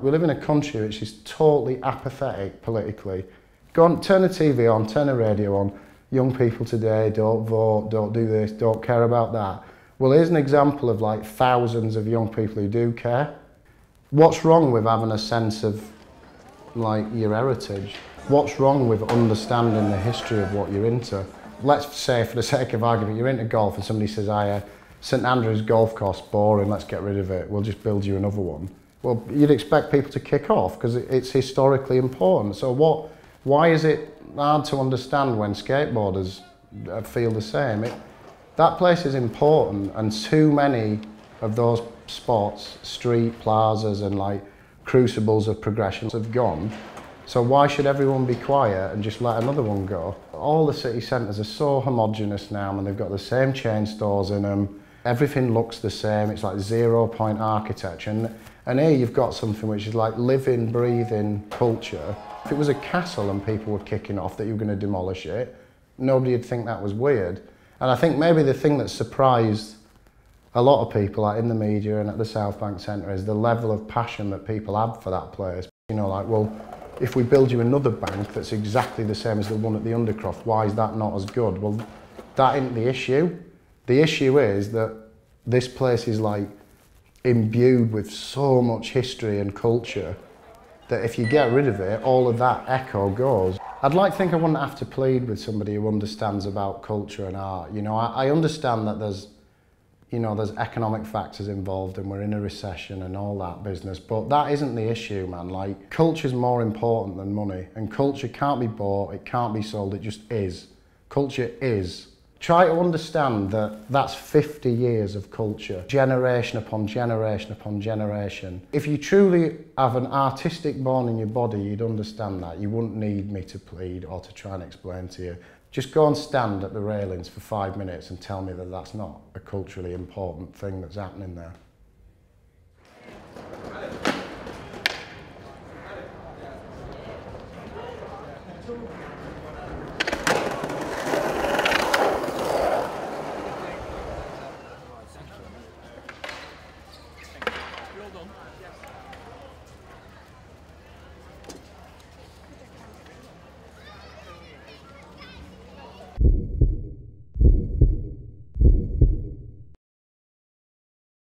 We live in a country which is totally apathetic politically. Go on, turn the TV on, turn the radio on. Young people today don't vote, don't do this, don't care about that. Well, here's an example of like thousands of young people who do care. What's wrong with having a sense of like your heritage? What's wrong with understanding the history of what you're into? Let's say, for the sake of argument, you're into golf and somebody says, St Andrews golf course, boring, let's get rid of it, we'll just build you another one. Well, you'd expect people to kick off because it's historically important. So why is it hard to understand when skateboarders feel the same? That place is important, and too many of those spots, street plazas and like crucibles of progression have gone. So why should everyone be quiet and just let another one go? All the city centres are so homogenous now, and they've got the same chain stores in them. Everything looks the same. It's like 0-point architecture. And here you've got something which is like living, breathing culture. If it was a castle and people were kicking off that you were going to demolish it, nobody would think that was weird. And I think maybe the thing that surprised a lot of people like in the media and at the Southbank Centre is the level of passion that people have for that place. You know, like, well, if we build you another bank that's exactly the same as the one at the Undercroft, why is that not as good? Well, that isn't the issue. The issue is that this place is like imbued with so much history and culture that if you get rid of it, all of that echo goes. I'd like to think I wouldn't have to plead with somebody who understands about culture and art. You know, I understand that there's economic factors involved and we're in a recession and all that business, but that isn't the issue, man. Like, culture's more important than money, and culture can't be bought, it can't be sold, it just is. Culture is. Try to understand that that's 50 years of culture, generation upon generation upon generation. If you truly have an artistic bone in your body, you'd understand that. You wouldn't need me to plead or to try and explain to you. Just go and stand at the railings for 5 minutes and tell me that that's not a culturally important thing that's happening there.